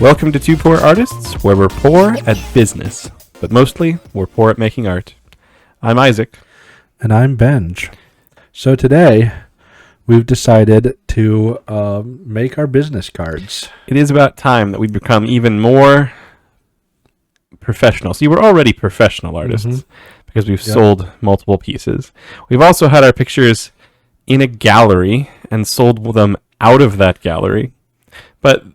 Welcome to Two Poor Artists, where we're poor at business, but mostly we're poor at making art. I'm Isaac. And I'm Benj. So today, we've decided to make our business cards. It is about time that we become even more professional. See, we're already professional artists because we've sold multiple pieces. We've also had our pictures in a gallery and sold them out of that gallery. But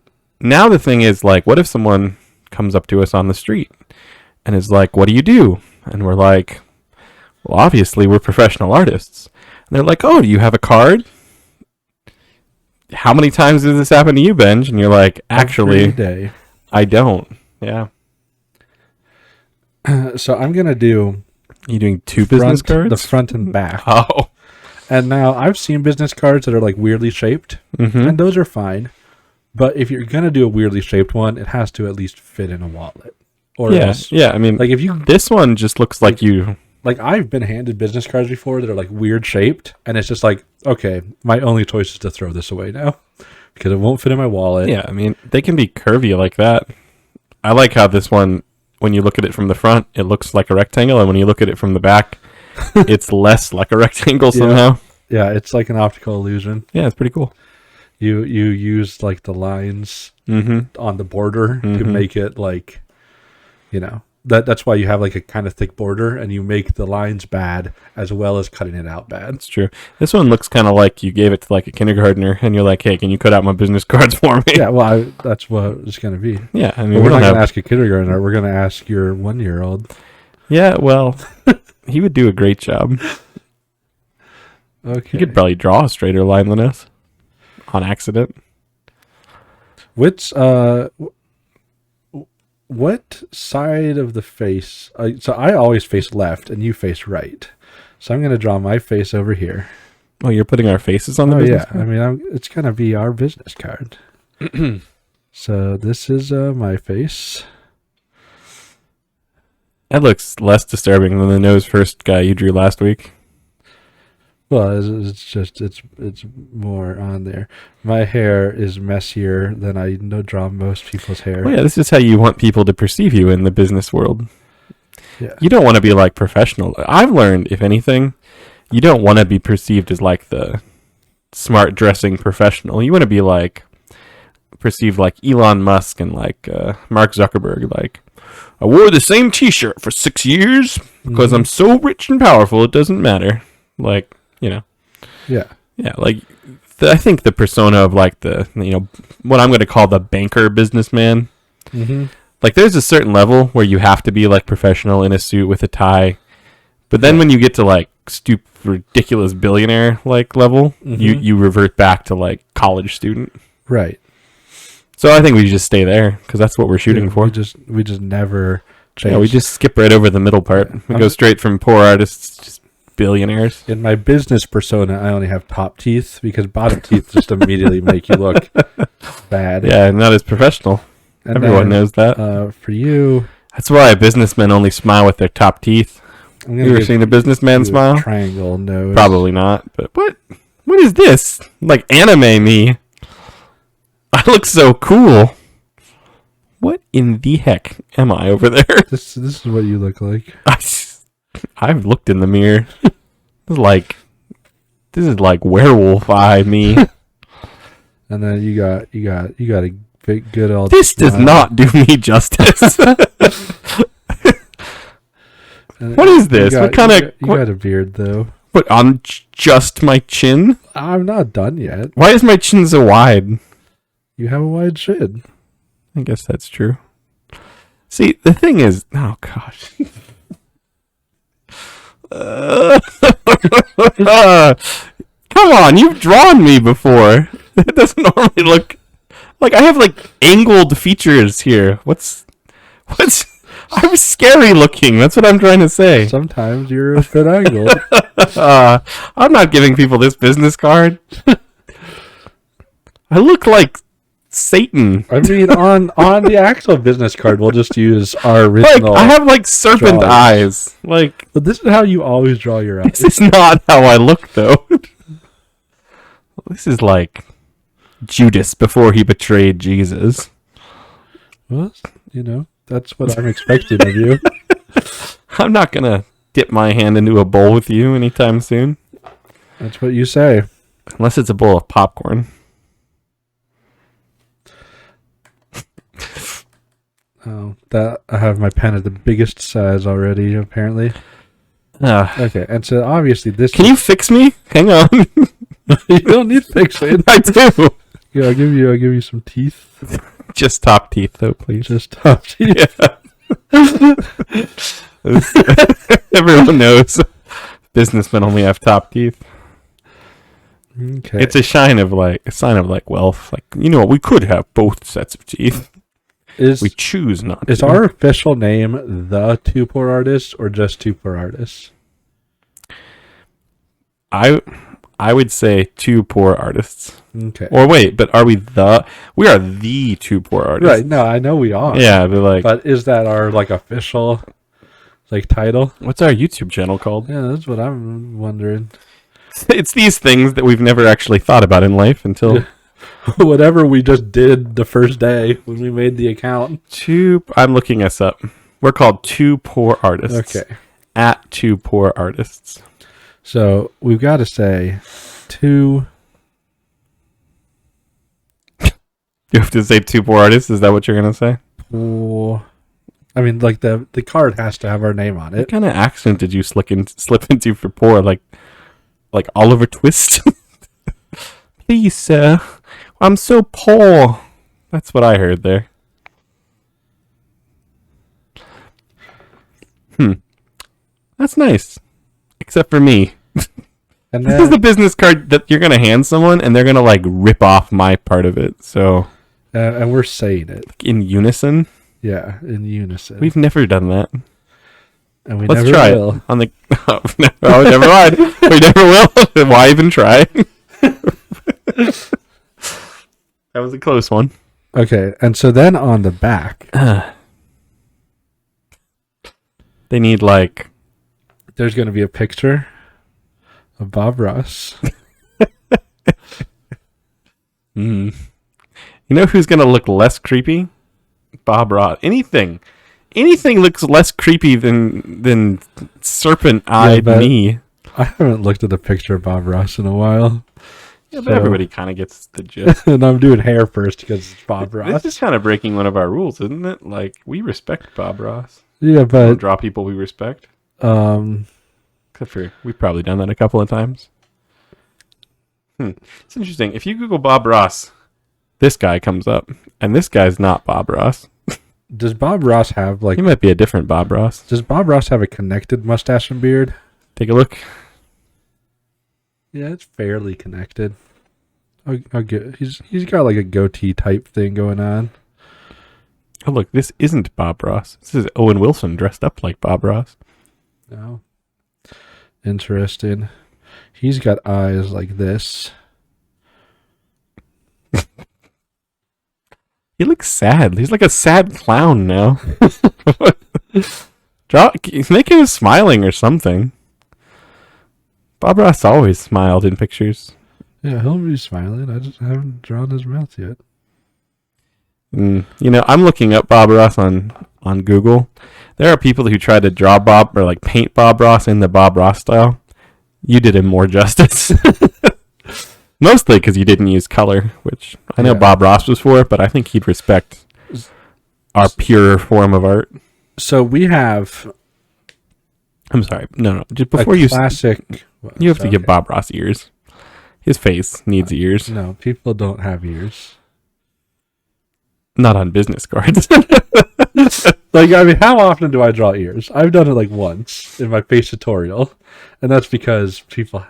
now the thing is, like, what if someone comes up to us on the street and is like, what do you do? And we're like, well, obviously we're professional artists. And they're like, oh, do you have a card? How many times does this happen to you, Benj? And you're like, actually, Every day. I don't. Yeah. So I'm going to do... You doing two business cards? The front and back. Oh. And now I've seen business cards that are like weirdly shaped, and those are fine. But if you're going to do a weirdly shaped one, it has to at least fit in a wallet. Or else, I mean, like if you... This one just looks like you... Like, I've been handed business cards before that are, like, weird shaped, and it's just like, okay, my only choice is to throw this away now, because it won't fit in my wallet. Yeah, I mean, they can be curvy like that. I like how this one, when you look at it from the front, it looks like a rectangle, and when you look at it from the back, it's less like a rectangle somehow. Yeah, it's like an optical illusion. Yeah, it's pretty cool. You use, like, the lines on the border to make it, like, you know... That's why you have like a kind of thick border, and you make the lines bad as well as cutting it out bad. That's true. This one looks kind of like you gave it to like a kindergartner, and you're like, "Hey, can you cut out my business cards for me?" Yeah, well, that's what it's going to be. Yeah, I mean, we're not going to ask a kindergartner. We're going to ask your 1-year-old. Yeah, well, he would do a great job. Okay, he could probably draw a straighter line than us on accident. What side of the face? So I always face left, and you face right. So I'm going to draw my face over here. Oh, you're putting our faces on the business card? I mean, it's going to be our business card. So this is my face. That looks less disturbing than the nose first guy you drew last week. Well, it's more on there. My hair is messier than I draw most people's hair. Well, yeah, this is how you want people to perceive you in the business world. Yeah. You don't want to be like professional. I've learned, if anything, you don't want to be perceived as like the smart dressing professional. You want to be like perceived like Elon Musk and like Mark Zuckerberg. Like, I wore the same T-shirt for 6 years because I'm so rich and powerful. It doesn't matter. Like. You know, yeah, like I think the persona of like the what I'm going to call the banker businessman. Like, there's a certain level where you have to be like professional in a suit with a tie, but then when you get to like ridiculous billionaire like level, you revert back to like college student. Right. So I think we just stay there because that's what we're shooting for. We just never change. Yeah, we just skip right over the middle part. We go straight from poor artists just. Billionaires. In my business persona, I only have top teeth because bottom teeth just immediately make you look bad. Yeah, not as professional. And everyone knows that. For you, that's why businessmen only smile with their top teeth. You ever seen a businessman smile? Triangle nose. Probably not. But what is this? Like anime me? I look so cool. What in the heck am I over there? This is what you look like. I've looked in the mirror. This is like werewolf eye me. And then you got a big good old. This does not do me justice. What is this? What kind of? You got a beard though. What, on just my chin? I'm not done yet. Why is my chin so wide? You have a wide chin. I guess that's true. See, the thing is, oh gosh. Come on, you've drawn me before. It doesn't normally look like I have like angled features here. What's I'm scary looking. That's what I'm trying to say. Sometimes you're a bit angled. I'm not giving people this business card. I look like Satan. I mean, on the actual business card, we'll just use our original. Like, I have like serpent eyes. Like, but this is how you always draw your eyes. This is not how I look, though. This is like Judas before he betrayed Jesus. Well, that's what I'm expecting of you. I'm not gonna dip my hand into a bowl with you anytime soon. That's what you say. Unless it's a bowl of popcorn. Oh, that I have my pen at the biggest size already, apparently. Okay, and so obviously this... Can you fix me? Hang on. You don't need fixing. I do. Yeah, I'll give you some teeth. Just top teeth, though, please. Just top teeth. Yeah. Everyone knows businessmen only have top teeth. Okay. It's a sign of wealth. Like, we could have both sets of teeth. We choose not to. Is our official name The Two Poor Artists or just Two Poor Artists? I would say Two Poor Artists. Okay. Or wait, but we are the Two Poor Artists. Right, no, I know we are. Yeah, but is that our official title? What's our YouTube channel called? Yeah, that's what I'm wondering. It's these things that we've never actually thought about in life until whatever we just did the first day when we made the account. I'm looking us up. We're called Two Poor Artists. Okay. At Two Poor Artists. So we've got to say two. You have to say Two Poor Artists? Is that what you're going to say? Poor. I mean, the card has to have our name on it. What kind of accent did you slip into for poor? Like Oliver Twist? Please, sir. I'm so poor. That's what I heard there. That's nice. Except for me. And this is the business card that you're going to hand someone, and they're going to, rip off my part of it. So, and we're saying it. In unison? Yeah, in unison. We've never done that. And Let's never try will. it. On the... Oh, never mind. We never will. Why even try? That was a close one. Okay, and so then on the back... they need, There's going to be a picture of Bob Ross. You know who's going to look less creepy? Bob Ross. Anything looks less creepy than serpent-eyed me. I haven't looked at a picture of Bob Ross in a while. Yeah, but everybody kind of gets the gist. And I'm doing hair first because it's Bob Ross. This is kind of breaking one of our rules, isn't it? We respect Bob Ross. Yeah, but... Don't draw people we respect. Except for, we've probably done that a couple of times. It's interesting. If you Google Bob Ross, this guy comes up. And this guy's not Bob Ross. Does Bob Ross have, He might be a different Bob Ross. Does Bob Ross have a connected mustache and beard? Take a look. Yeah, it's fairly connected. I'll get. He's got a goatee type thing going on. Oh look, this isn't Bob Ross. This is Owen Wilson dressed up like Bob Ross. Oh, interesting. He's got eyes like this. He looks sad. He's like a sad clown now. Make him smiling or something. Bob Ross always smiled in pictures. Yeah, he'll be smiling. I just haven't drawn his mouth yet. I'm looking up Bob Ross on Google. There are people who try to draw Bob or paint Bob Ross in the Bob Ross style. You did him more justice. Mostly because you didn't use color, which I know Bob Ross was for, but I think he'd respect our pure form of art. So we have... I'm sorry. No. Just before classic... You have to give Bob Ross ears. His face needs ears. No, people don't have ears. Not on business cards. How often do I draw ears? I've done it once in my face tutorial, and that's because people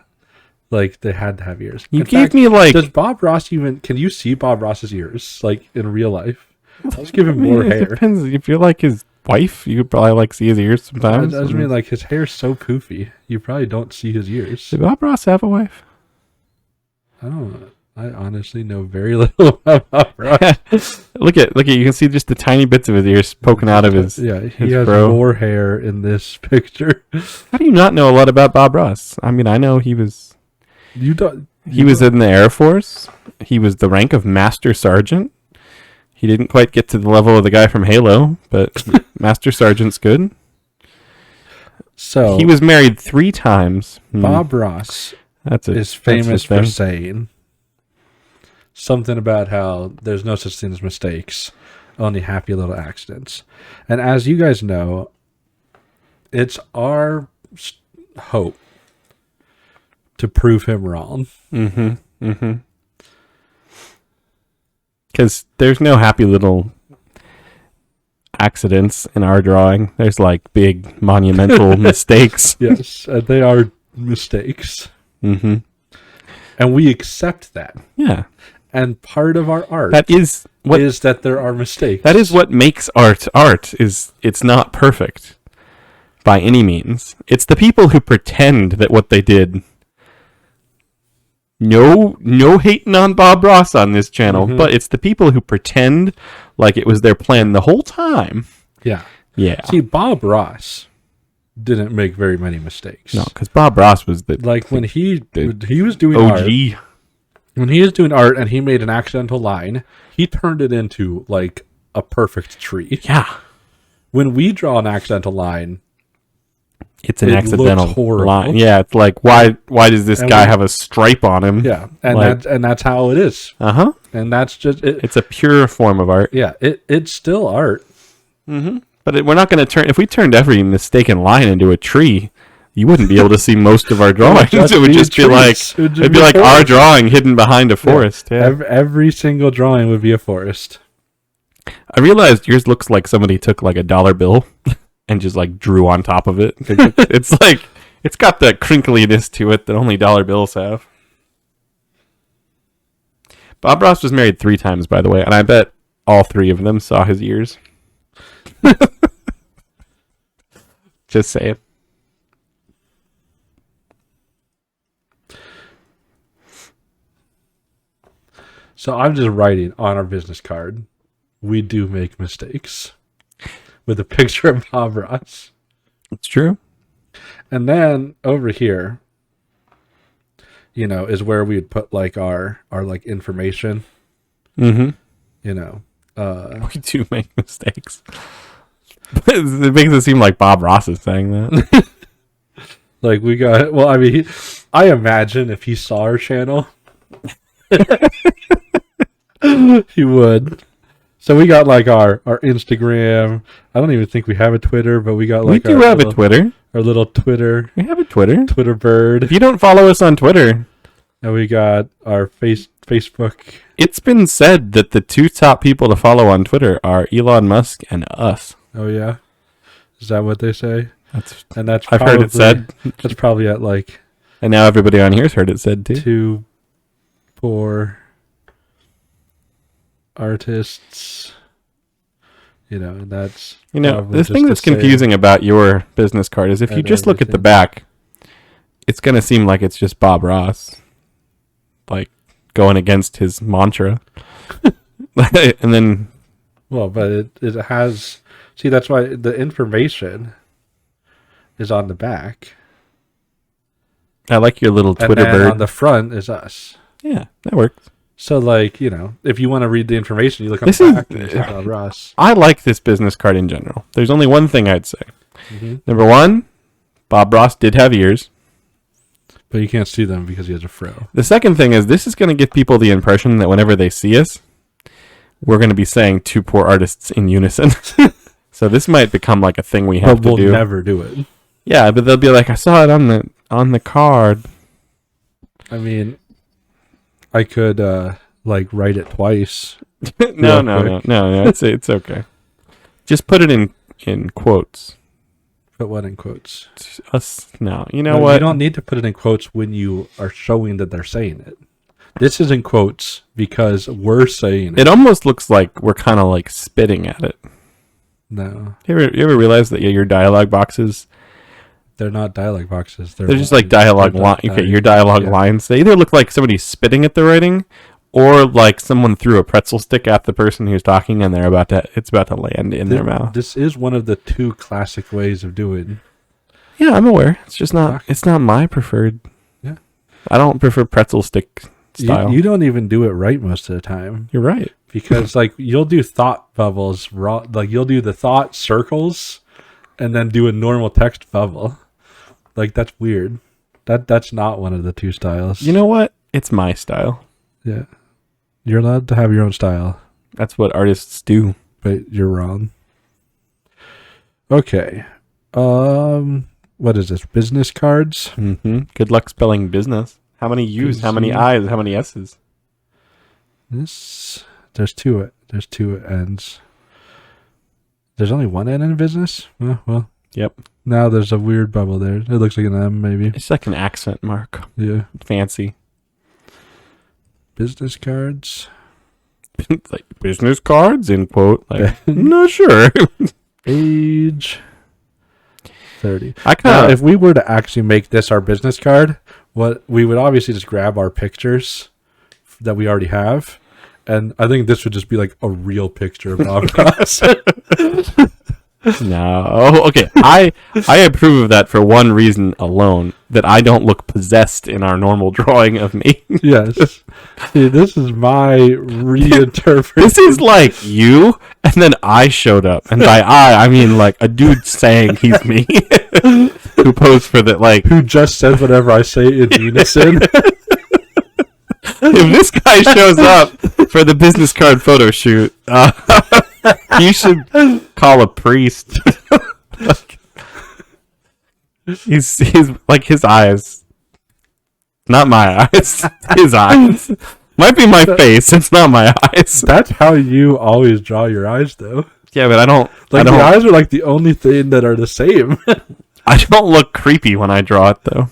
they had to have ears. You gave me Does Bob Ross even? Can you see Bob Ross's ears in real life? Let's give him more hair. Depends. If you're his wife, you could probably see his ears sometimes. I mean, his hair's so poofy, you probably don't see his ears. Did Bob Ross have a wife? I don't know. I honestly know very little about Bob Ross. Look at you can see just the tiny bits of his ears poking out of his he has more hair in this picture. How do you not know a lot about Bob Ross? I mean, I know he was he was in the Air Force. He was the rank of Master Sergeant. He didn't quite get to the level of the guy from Halo, but Master Sergeant's good. So he was married 3 times. Bob Ross is famous for saying something about how there's no such thing as mistakes, only happy little accidents. And as you guys know, it's our hope to prove him wrong. Because there's no happy little accidents in our drawing. There's like big monumental mistakes. Yes, they are mistakes. And we accept that. Yeah. And part of our art is that there are mistakes. That is what makes art is it's not perfect by any means. It's the people who pretend that what they did. No hating on Bob Ross on this channel, but it's the people who pretend like it was their plan the whole time. Yeah. Yeah. See, Bob Ross didn't make very many mistakes. No, because Bob Ross was when he was doing OG. art. When he was doing art and he made an accidental line, he turned it into like a perfect tree. Yeah. When we draw an accidental line, it's an accidental line. Yeah, it's like why does this guy have a stripe on him? Yeah, and that's how it is. And that's just it. It's a pure form of art. Yeah, it's still art. But we're not going to turn. If we turned every mistaken line into a tree, you wouldn't be able to see most of our drawings. It would just be like it'd be like our drawing hidden behind a forest. Yeah. Every single drawing would be a forest. I realized yours looks like somebody took like a dollar bill and just like drew on top of it. It's like it's got that crinkliness to it that only dollar bills have. Bob Ross was married 3 times, by the way, and I bet all 3 of them saw his ears. Just saying. So I'm just writing on our business card, we do make mistakes, with a picture of Bob Ross. It's true. And then over here, is where we would put like our like information. We do make mistakes. It makes it seem like Bob Ross is saying that. Like we got, I imagine if he saw our channel, he would. So we got like our Instagram. I don't even think we have a Twitter, but we got like we do have a Twitter. Our little Twitter. We have a Twitter. Twitter bird. If you don't follow us on Twitter. And we got our Facebook. It's been said that the 2 top people to follow on Twitter are Elon Musk and us. Oh yeah, is that what they say? I've heard it said. That's probably at like. And now everybody on here's heard it said too. 2 poor artists. And that's the thing that's confusing about your business card is if you just look at the back, it's going to seem like it's just Bob Ross, like going against his mantra, and then. Well, but it has. See, that's why the information is on the back. I like your little Twitter bird. On the front is us. Yeah, that works. So, like, if you want to read the information, you look on the back and it's Ross. I like this business card in general. There's only one thing I'd say. Number 1, Bob Ross did have ears. But you can't see them because he has a fro. The second thing is this is going to give people the impression that whenever they see us, we're going to be saying 2 poor artists in unison. So this might become like a thing we have to do. But we'll never do it. Yeah, but they'll be like, I saw it on the card. I mean, I could like write it twice. No. It's okay. Just put it in quotes. Put what in quotes? Us. No, what? You don't need to put it in quotes when you are showing that they're saying it. This is in quotes because we're saying it. It almost looks like we're kind of like spitting at it. No. You ever realize that your dialogue boxes? They're not dialogue boxes. They're just like dialogue lines. Okay, your dialogue lines. They either look like somebody's spitting at the writing, or like someone threw a pretzel stick at the person who's talking, and it's about to land in their mouth. This is one of the 2 classic ways of doing. Yeah, I'm aware. It's just not. It's not my preferred. I don't prefer pretzel stick style. You don't even do it right most of the time. You're right. because like you'll do thought bubbles, like you'll do the thought circles, and then do a normal text bubble. Like that's weird. That's not one of the two styles. You know what? It's my style. Yeah, you're allowed to have your own style. That's what artists do. But you're wrong. Okay. What is this? Business cards? Mm-hmm. Good luck spelling business. How many U's? How many I's? How many S's? There's two N's. There's only one N in business? Oh, well. Yep. Now there's a weird bubble there. It looks like an M, maybe. It's like an accent mark. Yeah. Fancy. Business cards. Like business cards, in quote. Like, not sure. Age 30. Now, if we were to actually make this our business card, what we would obviously just grab our pictures that we already have, and I think this would just be like a real picture of Bob Ross. No. Okay. I approve of that for one reason alone, that I don't look possessed in our normal drawing of me. Yes. See, this is my reinterpretation. This is like you, and then I showed up. And by I mean like a dude saying he's me. Who posed for the, like... Who just says whatever I say in unison. If this guy shows up for the business card photo shoot, you should call a priest. He's like his eyes, not my eyes. His eyes might be my face. It's not my eyes. That's how you always draw your eyes, though. Yeah, but I don't. Like the eyes are like the only thing that are the same. I don't look creepy when I draw it, though.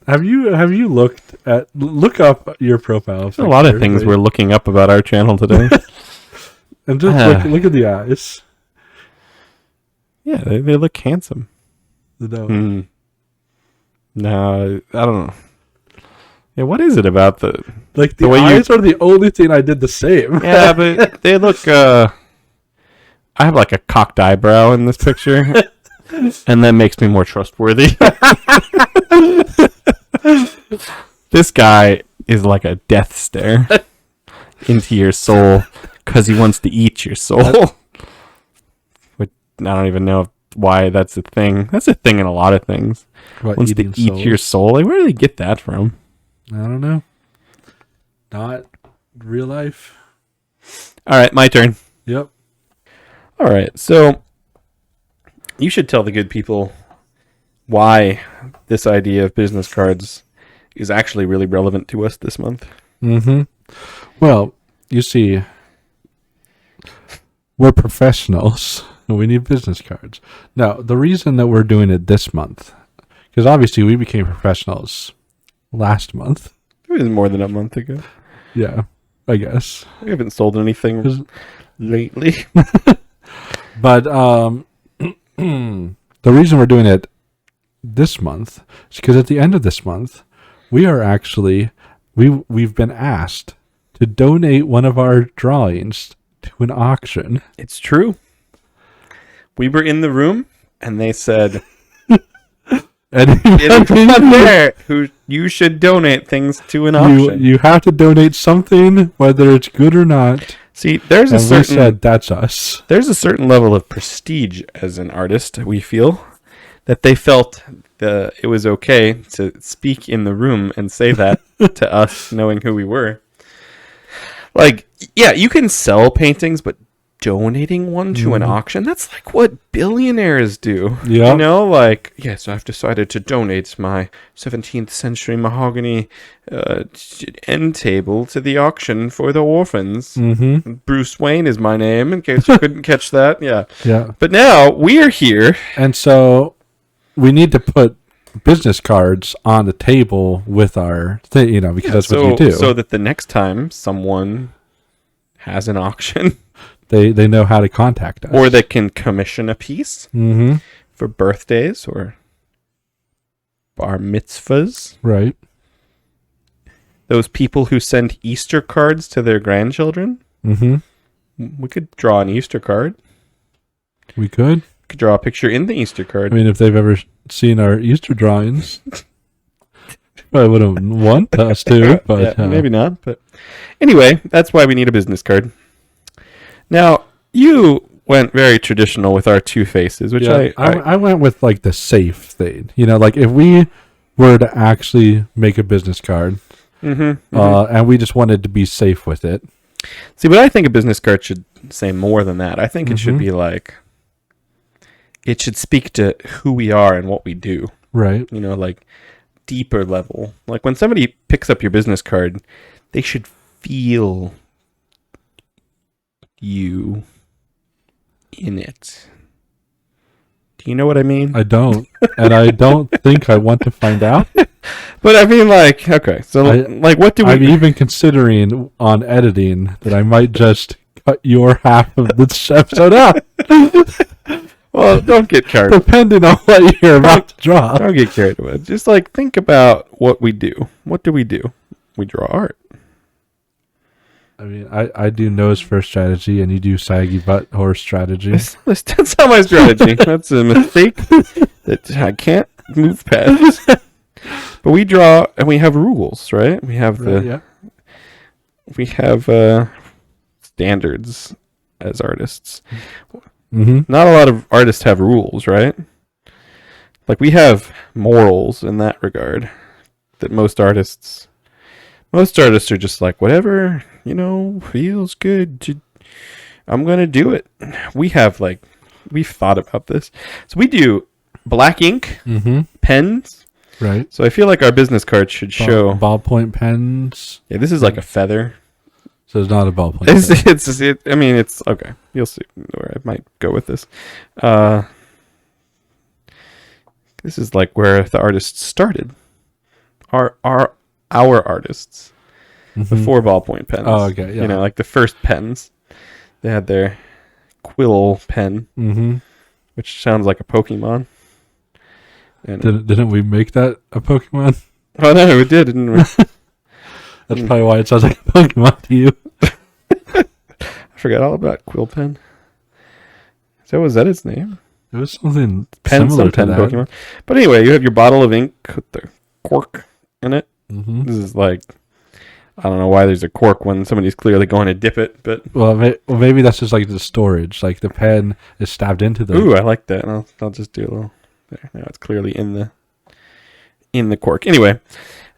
Have you look up your profile? There's a lot of things we're looking up about our channel today. And just look at the eyes. Yeah, they look handsome. No. No, I don't know. Yeah, what is it about the way eyes are the only thing I did the same? Yeah, but they look. I have like a cocked eyebrow in this picture, and that makes me more trustworthy. This guy is like a death stare into your soul because he wants to eat your soul. Which I don't even know why that's a thing. That's a thing in a lot of things. What, wants to eat your soul. Like, where do they get that from? I don't know. Not real life. All right, my turn. Yep. All right, so you should tell the good people why this idea of business cards is actually really relevant to us this month. Mm-hmm. Well, you see, we're professionals and we need business cards. Now, the reason that we're doing it this month, because obviously we became professionals last month. It was more than a month ago. Yeah, I guess. We haven't sold anything lately. But the reason we're doing it this month is because at the end of this month, we are actually, we've been asked to donate one of our drawings to an auction. It's true. We were in the room, and they said, anyone there who you should donate things to an auction. You have to donate something, whether it's good or not. See, we said that's us. There's a certain level of prestige as an artist, we feel, that they felt it was okay to speak in the room and say that to us, knowing who we were. Like, yeah, you can sell paintings, but donating one to an auction, that's like what billionaires do. Yeah. You know, like, yes, I've decided to donate my 17th century mahogany end table to the auction for the orphans. Mm-hmm. Bruce Wayne is my name, in case you couldn't catch that. Yeah. Yeah. But now we're here. And so we need to put business cards on the table with our thing, because that's what you do. So that the next time someone has an auction, they know how to contact us. Or they can commission a piece for birthdays or bar mitzvahs. Right. Those people who send Easter cards to their grandchildren. Mm-hmm. We could draw an Easter card. We could draw a picture in the Easter card. I mean, if they've ever seen our Easter drawings, probably wouldn't want us to, but yeah, maybe not. But anyway, that's why we need a business card. Now, you went very traditional with our two faces, which I went with like the safe thing. Like if we were to actually make a business card, and we just wanted to be safe with it. See, but I think a business card should say more than that. I think it should be like, it should speak to who we are and what we do. Right. Like deeper level. Like when somebody picks up your business card, they should feel you in it. Do you know what I mean? I don't. And I don't think I want to find out. But I mean, like, okay. So, what do we... I'm even considering on editing that I might just cut your half of this episode out. Well, don't get carried away. Depending on what you're about to draw. Don't get carried away. Just, think about what we do. What do? We draw art. I mean, I do nose first strategy, and you do saggy butt horse strategy. That's not my strategy. That's a mistake that I can't move past. But we draw, and we have rules, right? We have we have standards as artists. Not a lot of artists have rules, right? Like we have morals in that regard. That most artists are just like, whatever, feels good. I'm going to do it. We have we've thought about this. So we do black ink, pens. Right. So I feel like our business card should show ballpoint pens. Yeah, this is like a feather. So it's not a ballpoint. It's okay. You'll see where I might go with this. This is like where the artists started. Our artists before ballpoint pens. Oh, okay. Yeah. Like the first pens. They had their quill pen, which sounds like a Pokemon. And didn't we make that a Pokemon? Oh no, we did, didn't we? That's probably why it sounds like a Pokemon to you. I forgot all about quill pen. So was that its name? It was something similar to that. Pokemon. But anyway, you have your bottle of ink with the cork in it. This is like, I don't know why there's a cork when somebody's clearly going to dip it, but maybe that's just like the storage. Like the pen is stabbed into the. Ooh, I like that. I'll just do a little. There. Now it's clearly in the cork. Anyway,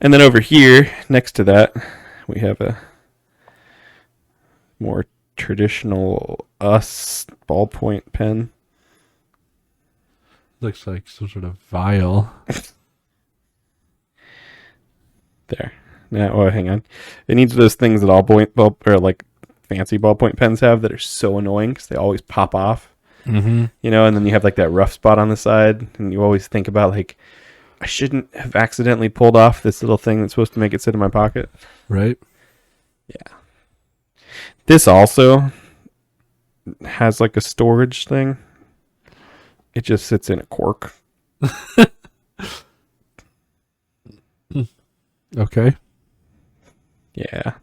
and then over here next to that, we have a more traditional ballpoint pen. Looks like some sort of vial. There. Now, hang on. It needs those things that fancy ballpoint pens have that are so annoying because they always pop off. And then you have like that rough spot on the side, and you always think about I shouldn't have accidentally pulled off this little thing that's supposed to make it sit in my pocket. Right. Yeah. This also has like a storage thing. It just sits in a cork. Okay. Yeah.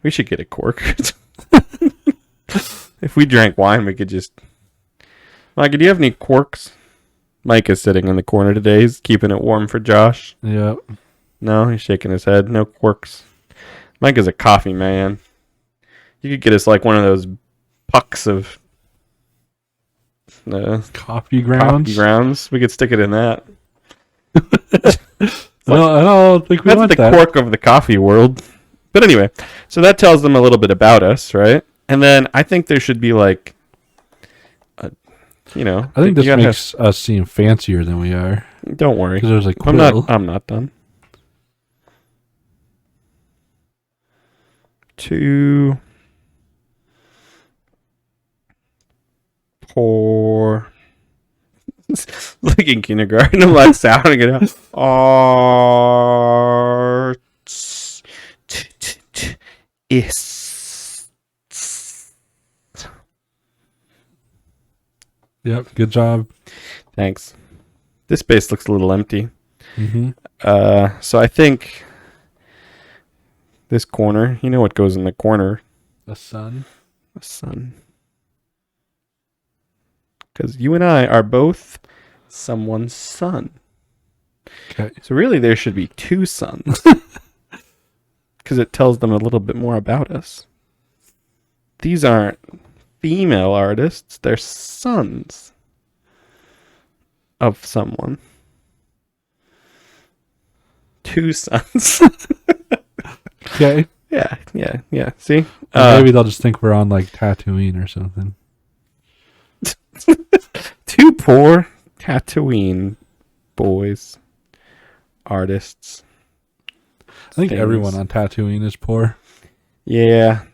We should get a cork. If we drank wine, we could just... Micah, do you have any corks? Mike is sitting in the corner today. He's keeping it warm for Josh. Yeah. No, he's shaking his head. No corks. Mike is a coffee man. You could get us one of those pucks of... coffee grounds. We could stick it in that. I don't think we want that. That's the cork of the coffee world. But anyway, so that tells them a little bit about us, right? And then I think there should be I think this makes us seem fancier than we are. Don't worry. Because there's a quill. I'm not done. 2 pour. Like in kindergarten, I'm sounding it out. Arts is. Yep, good job. Thanks. This space looks a little empty. So I think this corner, you know what goes in the corner? A sun. A sun. Because you and I are both someone's son. Okay. So really there should be 2 suns. Because it tells them a little bit more about us. these aren't female artists. They're sons of someone. 2 sons. Okay. Yeah. See? Maybe they'll just think we're on like Tatooine or something. 2 poor Tatooine boys. Artists. I think Things. everyone on Tatooine is poor. Yeah.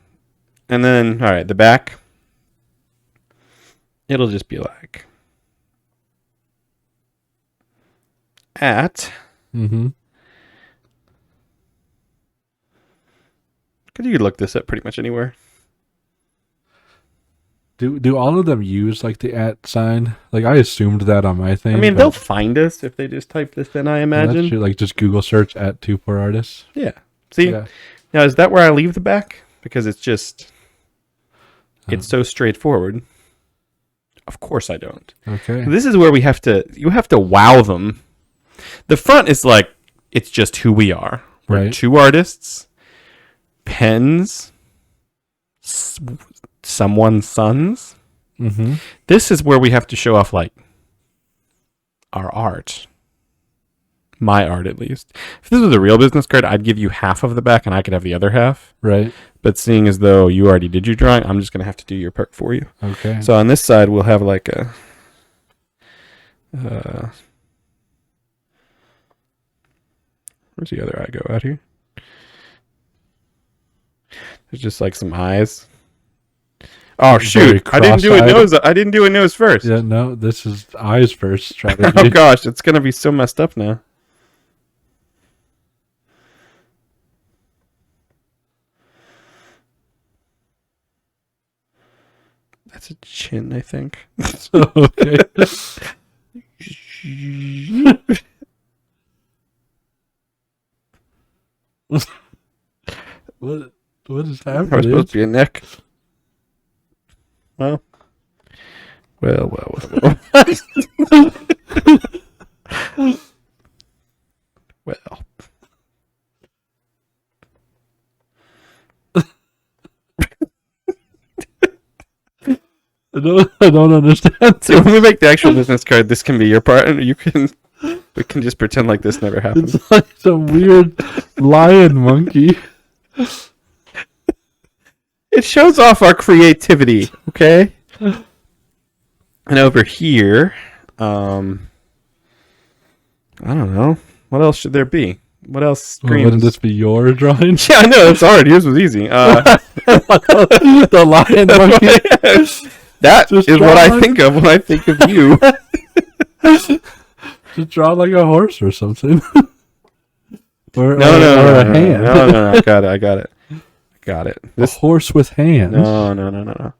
And then, all right, the back. It'll just be like at. Mm-hmm. Could you look this up pretty much anywhere? Do all of them use like the @ sign? Like I assumed that on my thing. I mean, they'll find us if they just type this in, I imagine. That's true. Like just Google search @ 2 poor artists. Yeah. See? Yeah. Now, is that where I leave the back? Because it's just, it's so straightforward. Of course I don't. Okay. This is where you have to wow them. The front is like, it's just who we are. We're Right. 2 artists, pens, someone's sons. Mm-hmm. This is where we have to show off like our art. My art, at least. If this was a real business card, I'd give you half of the back and I could have the other half. Right. But seeing as though you already did your drawing, I'm just going to have to do your part for you. Okay. So on this side, we'll have like a... where's the other eye go out here? There's just like some eyes. Oh shoot! I didn't do a nose. I didn't do a nose first. Yeah, no. This is eyes first strategy. Oh gosh, it's gonna be so messed up now. That's a chin, I think. Okay. What is That was happening? supposed to be a neck. Well. Well. I don't understand. So when we make the actual business card, this can be your part, and we can just pretend like this never happened. It's like some weird lion monkey. It shows off our creativity, okay? And over here, I don't know. What else should there be? What else screams? Wouldn't this be your drawing? Yeah, I know. It's hard. Yours was easy. The lion monkey. That Just is what draw I like- think of when I think of you. Just draw like a horse or something. or No, a hand. No. I got it. A horse with hands. No.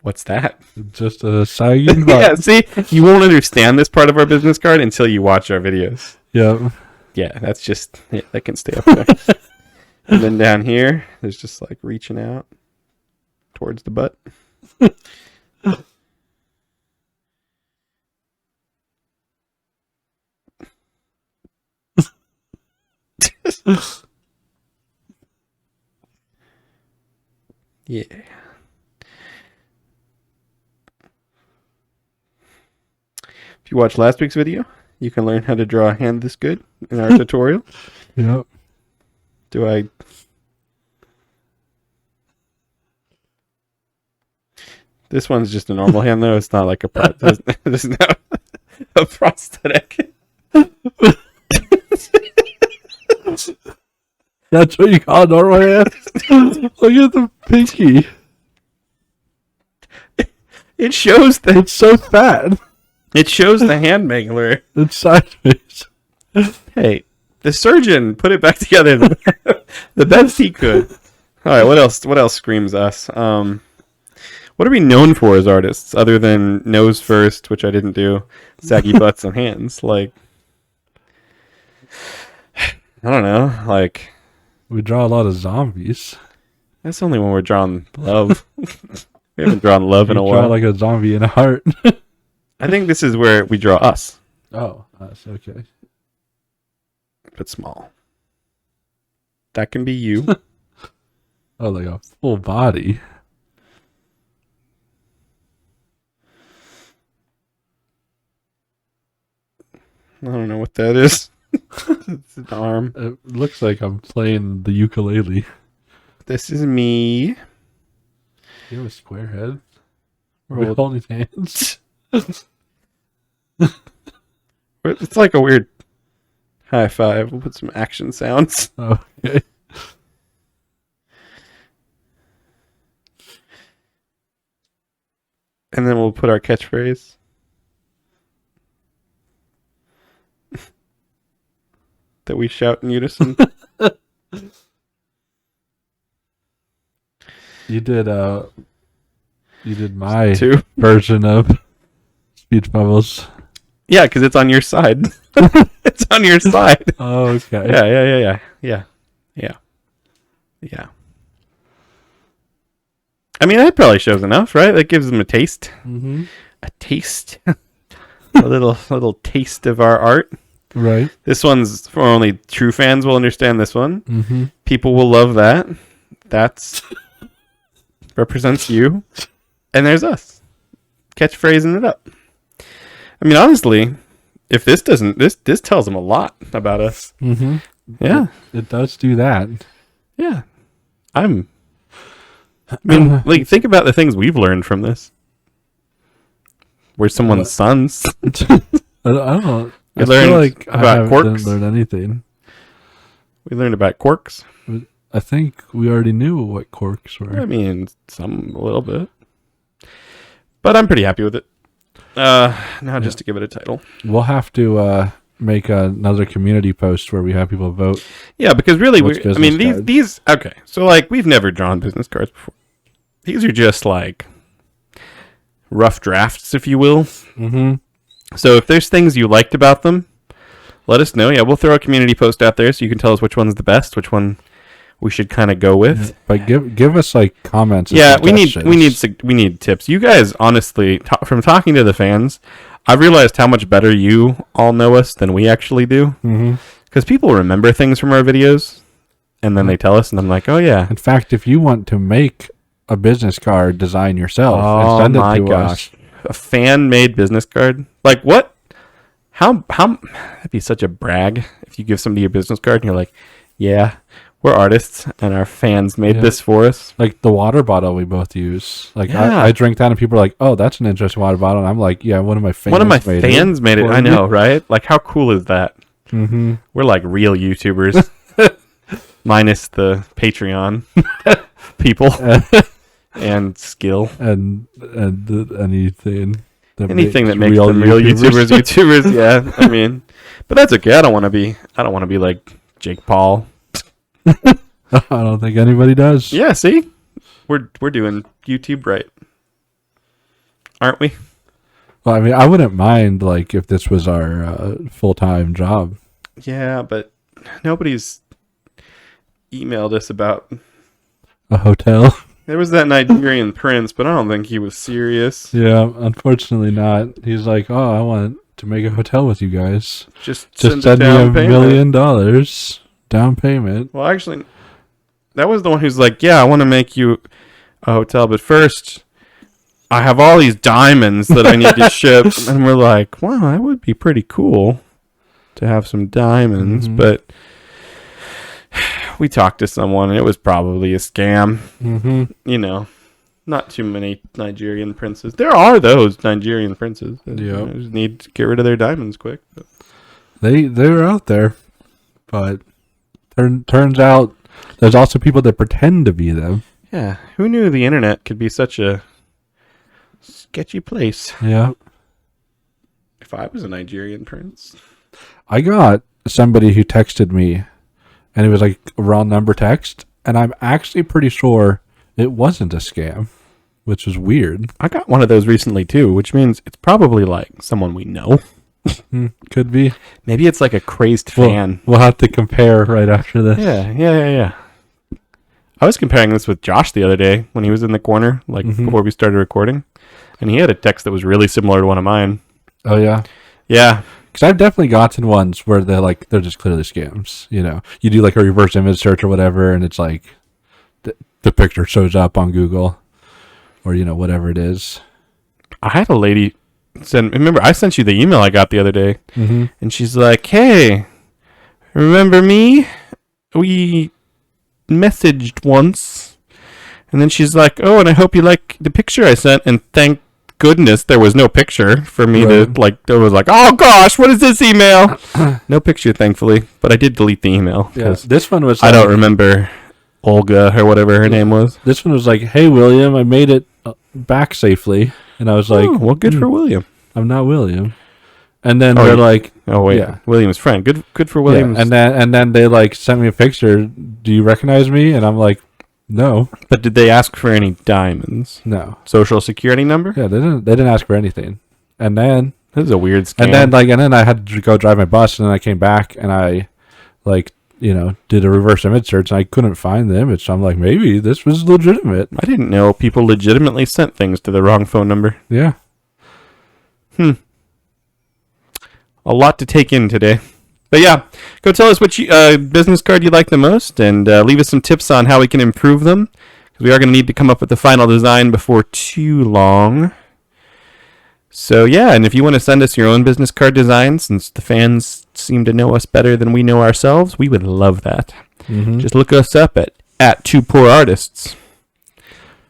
What's that? Just a sagging Yeah, butt. see, you won't understand this part of our business card until you watch our videos. Yeah. Yeah, that's just, that can stay up there. And then down here, there's just like reaching out towards the butt. Yeah. If you watched last week's video, you can learn how to draw a hand this good in our tutorial. Yep. Do I... This one's just a normal hand, though. It's not like a... This is not a prosthetic. That's what you call a normal hand? Look at the pinky. It shows the... It's so fat. It shows the hand mangler. It's sideways. Hey, the surgeon put it back together the best he could. All right, what else? What else screams us? What are we known for as artists, other than nose first, which I didn't do, saggy butts and hands? Like, I don't know. Like, We draw a lot of zombies. that's only when we're drawing love. We haven't drawn love in a We draw while. like a zombie in a heart. I think this is where we draw us, Oh, that's okay. but small. That can be you. Oh, like a full body. I don't know what that is. It's an arm. It looks like I'm playing the ukulele. This is me. You have a square head? Are we holding hands? It's like a weird high five. We'll put some action sounds. Okay. And then we'll put our catchphrase. That we shout in unison. You did my Two. version of speech bubbles. Yeah, because it's on your side. It's on your side. Oh, okay. Yeah. I mean, that probably shows enough, right? That gives them a taste. Mm-hmm. A taste. a little taste of our art. Right. This one's for only true fans will understand this one. Mm-hmm. People will love that. That's represents you. And there's us. Catchphrasing it up. I mean, honestly, if this doesn't, this tells them a lot about us. Mm-hmm. Yeah. It does do that. Yeah. I mean, like, think about the things we've learned from this. We're someone's sons. I don't know. We learned like about quarks. Didn't learn anything. We learned about quarks. I think we already knew what quarks were. I mean, a little bit. But I'm pretty happy with it. Now just to give it a title. We'll have to make another community post where we have people vote. Yeah, because really, What's these okay. So like, we've never drawn business cards before. These are just like rough drafts, if you will. Mm-hmm. So if there's things you liked about them, let us know. Yeah, we'll throw a community post out there so you can tell us which one's the best, which one we should kind of go with. Yeah, but give us like comments. Yeah, we need tips. You guys, honestly, from talking to the fans, I've realized how much better you all know us than we actually do. Because people remember things from our videos, and then they tell us, and I'm like, oh yeah. In fact, if you want to make a business card design yourself and send it to us, a fan-made business card, like what? How? That'd be such a brag if you give somebody your business card and you're like, yeah. We're artists, and our fans made this for us. Like the water bottle we both use. Like yeah. I drink that, and people are like, "Oh, that's an interesting water bottle." And I'm like, "Yeah, one of my fans made it. I know, right? Like, how cool is that? Mm-hmm. We're like real YouTubers, minus the Patreon people and skill and anything that makes them real YouTubers. YouTubers, yeah. I mean, but that's okay. I don't want to be like Jake Paul. I don't think anybody does. Yeah, see? We're doing YouTube right. Aren't we? Well, I mean, I wouldn't mind like if this was our full-time job. Yeah, but nobody's emailed us about a hotel. There was that Nigerian prince, but I don't think he was serious. Yeah, unfortunately not. He's like, "Oh, I want to make a hotel with you guys. Just send me $1 million down payment." Well, actually, that was the one who's like, yeah, I want to make you a hotel, but first, I have all these diamonds that I need to ship. And we're like, wow, that would be pretty cool to have some diamonds. Mm-hmm. But we talked to someone, and it was probably a scam. Mm-hmm. You know, not too many Nigerian princes. There are those Nigerian princes that just need to get rid of their diamonds quick. But. They're out there, but... Turns out there's also people that pretend to be them. Yeah. Who knew the internet could be such a sketchy place? Yeah. If I was a Nigerian prince. I got somebody who texted me, and it was like a wrong number text, and I'm actually pretty sure it wasn't a scam, which is weird. I got one of those recently too, which means it's probably like someone we know. Could be. Maybe it's like a crazed fan. We'll have to compare right after this. Yeah. I was comparing this with Josh the other day when he was in the corner, like before we started recording, and he had a text that was really similar to one of mine. Oh yeah. Yeah. Because I've definitely gotten ones where they're just clearly scams. You know, you do like a reverse image search or whatever, and it's like the picture shows up on Google, or you know whatever it is. I had a lady remember I sent you the email I got the other day, and she's like, "Hey, remember me? We messaged once." And then she's like, "Oh, and I hope you like the picture I sent." And thank goodness there was no picture for me to like. I was like, "Oh gosh, what is this email?" No picture, thankfully, but I did delete the email. Yeah, this one was. I don't remember Olga or whatever her name was. This one was like, "Hey, William, I made it back safely," and I was like, "Oh, well, good for William." I'm not William. And then they're like, "Oh wait, yeah. William's friend. Good for William." Yeah. And then they like sent me a picture. Do you recognize me? And I'm like, no. But did they ask for any diamonds? No. Social security number? Yeah, they didn't ask for anything. And then this is a weird scam. And then I had to go drive my bus, and then I came back and I did a reverse image search, and I couldn't find the image. So I'm like, maybe this was legitimate. I didn't know people legitimately sent things to the wrong phone number. Yeah. A lot to take in today. But yeah, go tell us which business card you like the most, and leave us some tips on how we can improve them, because we are going to need to come up with the final design before too long. So yeah, and if you want to send us your own business card design, since the fans seem to know us better than we know ourselves, we would love that. Just look us up at Two Poor Artists.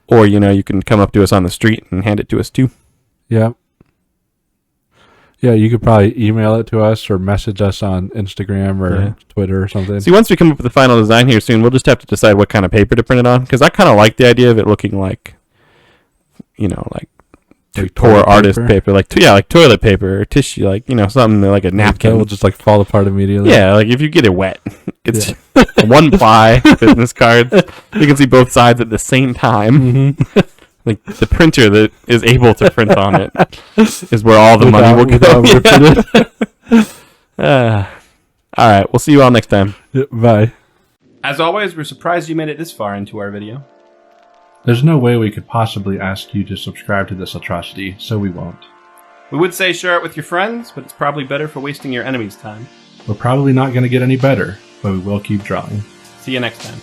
Or, you can come up to us on the street and hand it to us too. Yeah. Yeah, you could probably email it to us or message us on Instagram or Twitter or something. See, once we come up with the final design here soon, we'll just have to decide what kind of paper to print it on. Because I kind of like the idea of it looking like, like poor artist paper. Like toilet paper or tissue, something like a napkin. That will just fall apart immediately. Yeah, like if you get it wet. It's one ply business cards. You can see both sides at the same time. Like the printer that is able to print on it is where all the money will go. All right, we'll see you all next time. Bye. As always, we're surprised you made it this far into our video. There's no way we could possibly ask you to subscribe to this atrocity, so we won't. We would say share it with your friends, but it's probably better for wasting your enemies' time. We're probably not going to get any better, but we will keep drawing. See you next time.